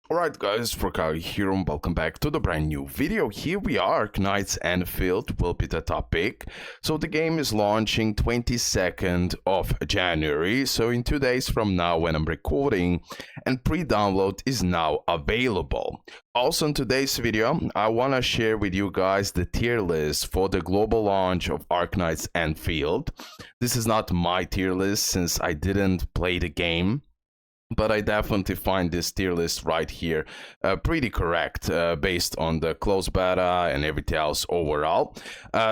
Alright guys, RoKage here and welcome back to the brand new video. Here we are, Arknights Endfield will be the topic. So the game is launching 22nd of January, so in 2 days from now when I'm recording, and pre-download is now available. Also in today's video, I want to share with you guys the tier list for the global launch of Arknights Endfield. This is not my tier list since I didn't play the game, but I definitely find this tier list right here pretty correct based on the closed beta and everything else overall.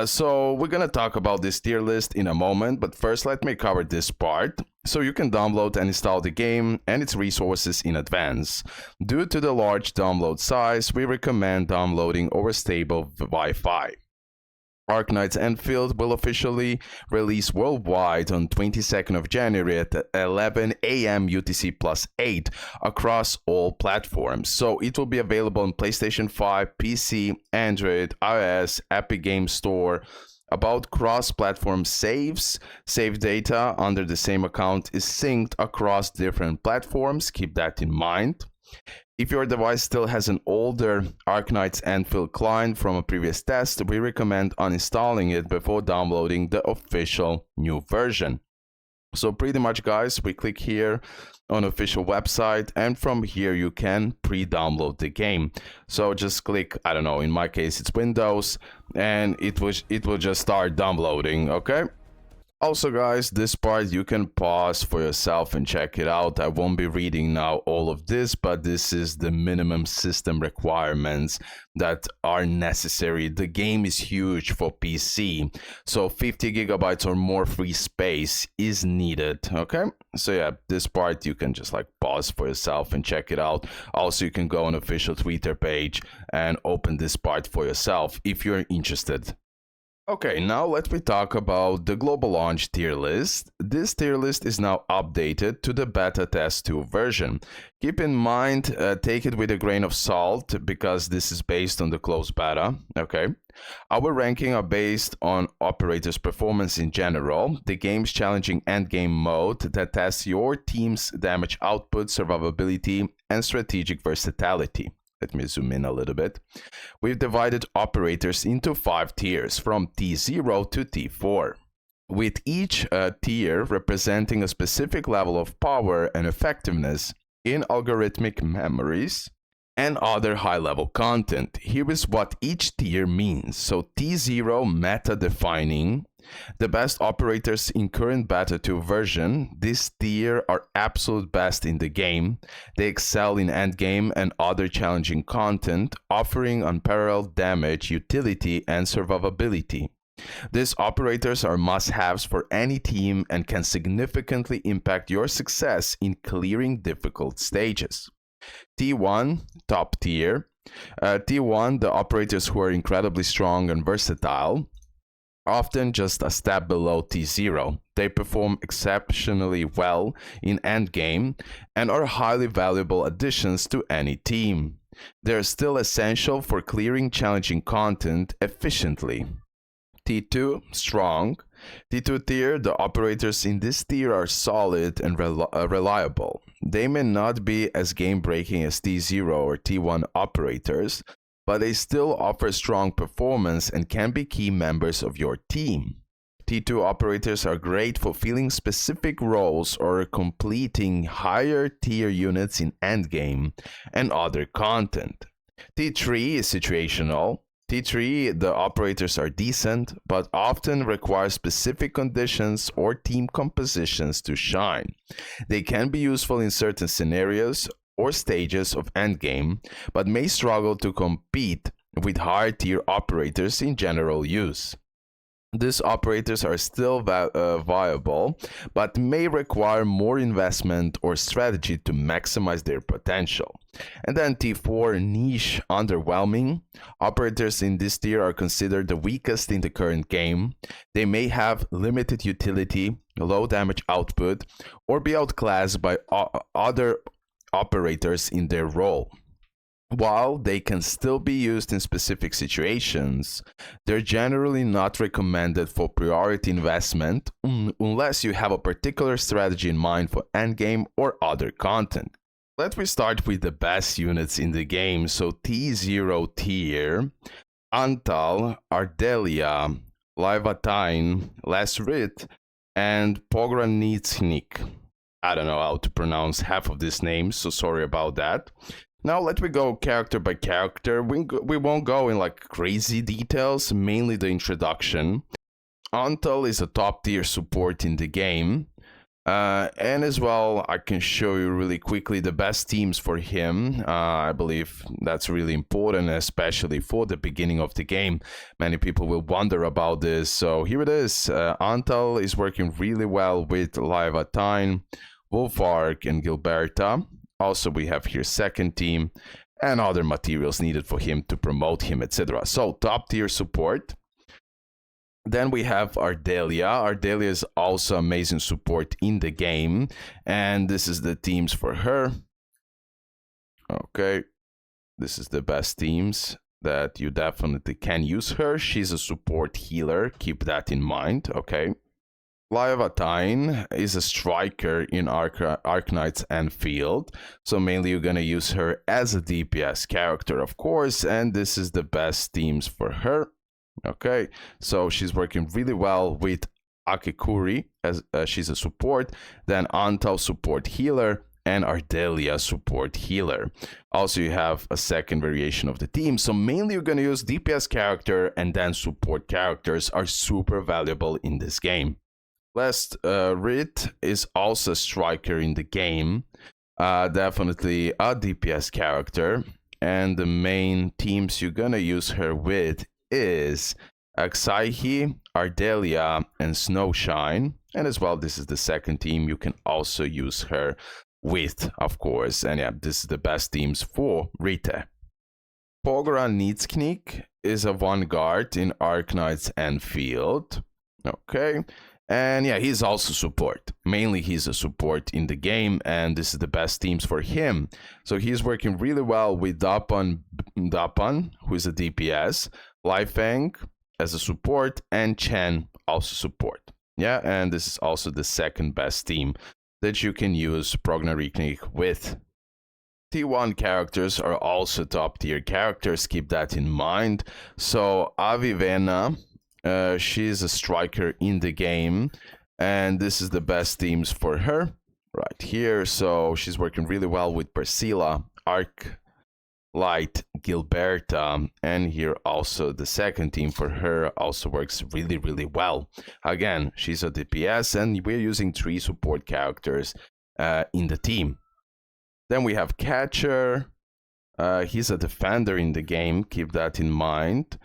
So we're gonna talk about this tier list in a moment, but first let me cover this part. So you can download and install the game and its resources in advance. Due to the large download size, we recommend downloading over stable Wi-Fi. Arknights Endfield will officially release worldwide on 22nd of January at 11 a.m. UTC plus 8 across all platforms. So it will be available on PlayStation 5, PC, Android, iOS, Epic Games Store. About cross-platform saves, save data under the same account is synced across different platforms. Keep that in mind. If your device still has an older Arknights Endfield client from a previous test, we recommend uninstalling it before downloading the official new version. So pretty much guys, we click here on official website and from here you can pre-download the game. So just click, I don't know, in my case it's Windows, and it will just start downloading, okay? Also guys, this part you can pause for yourself and check it out. I won't be reading now all of this, but this is the minimum system requirements that are necessary. The game is huge for PC, so 50 gigabytes or more free space is needed, okay? So yeah, this part you can just like pause for yourself and check it out. Also, you can go on official Twitter page and open this part for yourself if you're interested. Okay, now let me talk about the global launch tier list. This tier list is now updated to the beta test 2 version. Keep in mind, take it with a grain of salt because this is based on the closed beta, okay? Our ranking are based on operators' performance in general, the game's challenging endgame mode that tests your team's damage output, survivability, and strategic versatility. Let me zoom in a little bit. We've divided operators into 5 tiers from T0 to T4, with each tier representing a specific level of power and effectiveness in algorithmic memories and other high-level content. Here is what each tier means. So T0, meta defining, the best operators in current beta 2 version. This tier are absolute best in the game. They excel in endgame and other challenging content, offering unparalleled damage, utility, and survivability. These operators are must-haves for any team and can significantly impact your success in clearing difficult stages. T1, top tier. T1, the operators who are incredibly strong and versatile, often just a step below T0. They perform exceptionally well in endgame and are highly valuable additions to any team. They are still essential for clearing challenging content efficiently. T2, strong. T2 tier, the operators in this tier are solid and reliable. They may not be as game-breaking as T0 or T1 operators, but they still offer strong performance and can be key members of your team. T2 operators are great for filling specific roles or completing higher tier units in endgame and other content. T3 is situational. T3, the operators are decent, but often require specific conditions or team compositions to shine. They can be useful in certain scenarios or stages of endgame, but may struggle to compete with higher tier operators in general use. These operators are still viable, but may require more investment or strategy to maximize their potential. And then T4, niche, underwhelming. Operators in this tier are considered the weakest in the current game. They may have limited utility, low damage output, or be outclassed by other operators in their role. While they can still be used in specific situations, they're generally not recommended for priority investment unless you have a particular strategy in mind for endgame or other content. Let me start with the best units in the game. So T0 tier, Antal, Ardelia, Leviathan, Lasrit, and Pogranitsnik. I don't know how to pronounce half of these names, so sorry about that. Now let me go character by character. We won't go in like crazy details, mainly the introduction. Antal is a top tier support in the game. And as well, I can show you really quickly the best teams for him. I believe that's really important, especially for the beginning of the game. Many people will wonder about this. So here it is. Antal is working really well with Leviathan, Wolfark, and Gilberta. Also, we have here second team and other materials needed for him to promote him, etc. So top tier support. Then we have Ardelia. Ardelia is also amazing support in the game. And this is the teams for her. Okay. This is the best teams that you definitely can use her. She's a support healer. Keep that in mind. Okay. Leviathan is a striker in Arknights Endfield. So mainly you're going to use her as a DPS character, of course. And this is the best teams for her. Okay, so she's working really well with Akekuri, as she's a support, then Antal support healer, and Ardelia support healer. Also, you have a second variation of the team, so mainly you're going to use DPS character, and then support characters are super valuable in this game. Last, Rit is also a striker in the game, definitely a DPS character, and the main teams you're going to use her with is Aksaihi, Ardelia, and Snowshine. And as well, this is the second team you can also use her with, of course. And yeah, this is the best teams for Rite. Pogranitsnik is a vanguard in Arknights Endfield. Okay. And yeah, he's also support. Mainly he's a support in the game, and this is the best teams for him. So he's working really well with Dapan, who is a DPS, Lifeng as a support, and Chen also support. Yeah, and this is also the second best team that you can use Pogranitsnik with. T1 characters are also top tier characters, keep that in mind. So Avivena, she's a striker in the game, and this is the best teams for her right here. So she's working really well with Persila, Light, Gilberta, and here also the second team for her also works really, really well. Again, she's a DPS, and we're using 3 support characters in the team. Then we have Catcher. He's a defender in the game, keep that in mind.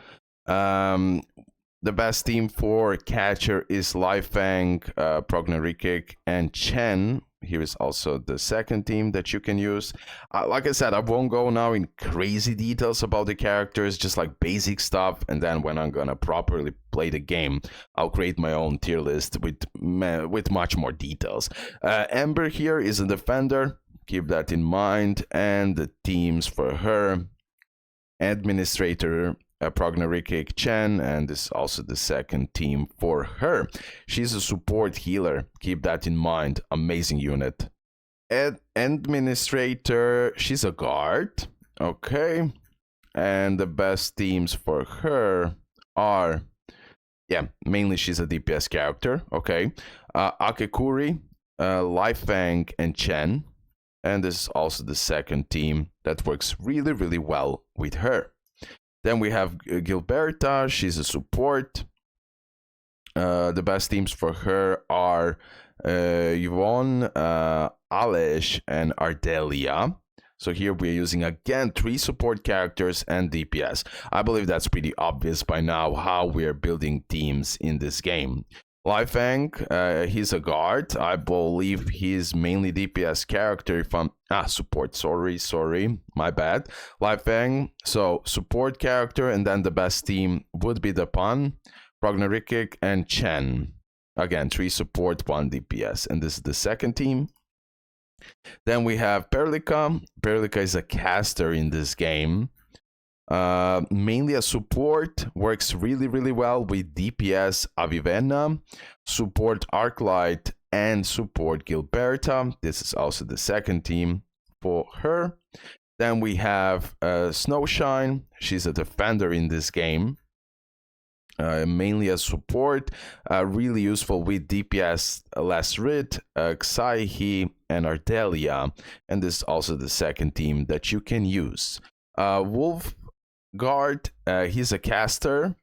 The best team for Catcher is Lifeng, Pogranitsnik, and Chen. Here is also the second team that you can use. Like I said, I won't go now in crazy details about the characters, just like basic stuff. And then when I'm gonna properly play the game, I'll create my own tier list with much more details. Ember here is a defender. Keep that in mind. And the teams for her: Administrator, Pogranitsnik, Chen, and this is also the second team for her. She's a support healer, keep that in mind. Amazing unit. Administrator, she's a guard. Okay. And the best teams for her are, yeah, mainly she's a DPS character. Okay. Akekuri, Lifeng, and Chen. And this is also the second team that works really, really well with her. Then we have Gilberta, she's a support. The best teams for her are Yvonne, Alish, and Ardelia. So here we're using again 3 support characters and DPS. I believe that's pretty obvious by now how we're building teams in this game. Lifeng, he's a guard. I believe he's mainly DPS character if I'm... support. Sorry. My bad. Lifeng, so support character, and then the best team would be Dapan, Pogranitsnik, and Chen. Again, 3 support, 1 DPS. And this is the second team. Then we have Perlica. Perlica is a caster in this game. Mainly a support, works really, really well with DPS Avivena, support Arclight, and support Gilberta. This is also the second team for her. Then we have Snowshine. She's a defender in this game. Mainly as support, really useful with DPS Lasrit, Xaihi, and Ardelia, and this is also the second team that you can use. Wolfguard, he's a caster,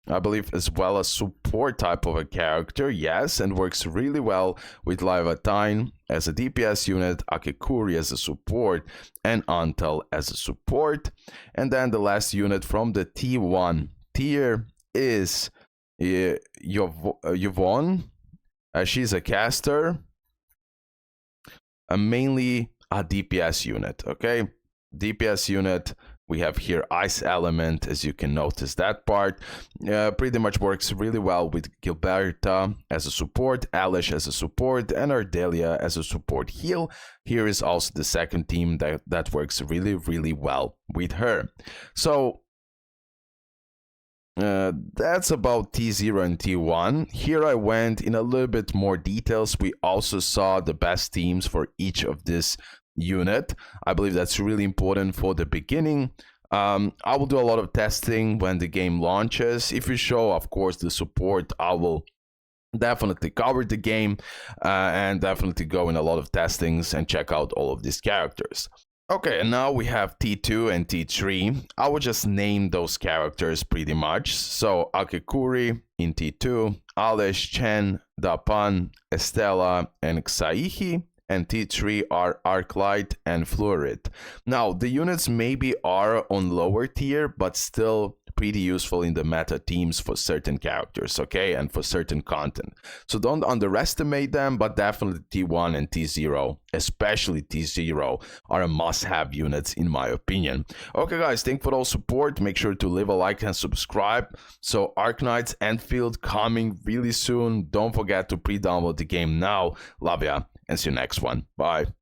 I believe, as well as support type of a character, yes, and works really well with Leviathan as a DPS unit, Akekuri as a support, and Antal as a support. And then the last unit from the T1 tier is Yvonne. She's a caster, mainly a DPS unit, okay? DPS unit, we have here Ice Element, as you can notice that part. Pretty much works really well with Gilberta as a support, Alish as a support, and Ardelia as a support heal. Here is also the second team that works really, really well with her. So that's about T0 and T1. Here I went in a little bit more details. We also saw the best teams for each of this unit. I believe that's really important for the beginning. I will do a lot of testing when the game launches. If you show, of course, the support, I will definitely cover the game and definitely go in a lot of testings and check out all of these characters. Okay, and now we have T2 and T3. I will just name those characters pretty much. So Akekuri in T2, Alish, Chen, Dapan, Estella, and Xaihi. And T3 are Arknights and Fluorid. Now, the units maybe are on lower tier, but still pretty useful in the meta teams for certain characters, okay, and for certain content. So don't underestimate them, but definitely T1 and T0, especially T0, are a must-have units in my opinion. Okay guys, thanks for all support. Make sure to leave a like and subscribe. So Arknights Endfield coming really soon. Don't forget to pre-download the game now. Love ya, and see you next one. Bye.